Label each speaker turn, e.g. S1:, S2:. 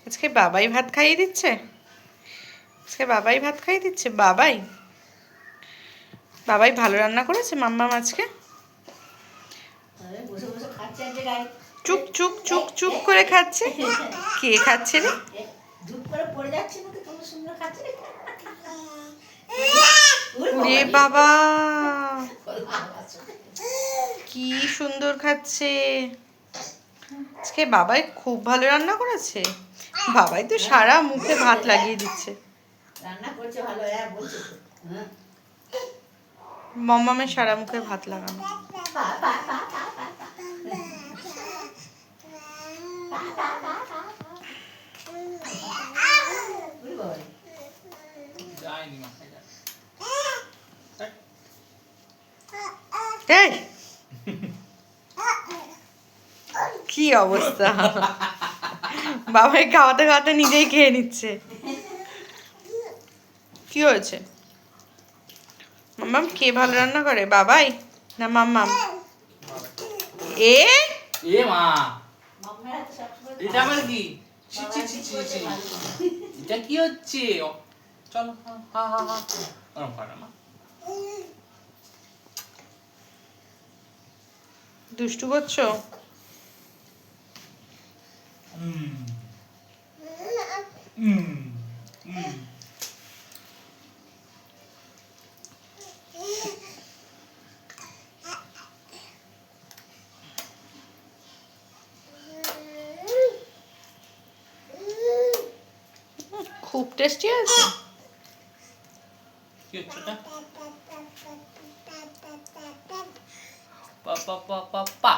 S1: আজকে বাবাই ভাত খাইয়ে দিচ্ছে, বাবাই ভালো রান্না করেছে মাম্মাম আজকে। চুপ চুপ চুপ চুপ করে খাচ্ছে। কে খাচ্ছে রে? ওরে বাবা, কি সুন্দর খাচ্ছে। আজকে বাবাই খুব ভালো রান্না করেছে। বাবাই তো সারা মুখে ভাত লাগিয়ে দিচ্ছে। মাম্মামের সারা মুখে ভাত লাগানো। এই কি অবস্থা, বাবাই খাওয়াতে খাওয়াতে নিজেই খেয়ে নিচ্ছে। কি হয়েছে? মাম্মাম কে ভালো রান্না করে, বাবাই না মাম্মাম? এ
S2: এ মা, এটা আমার কি? এটা কি হচ্ছে? চলো, হা হা হা, ওরম করে মা।
S1: দুষ্টু করছো? খুব টেস্টি আছে।
S2: কি হচ্ছে এটা? পা পা পা পা পা।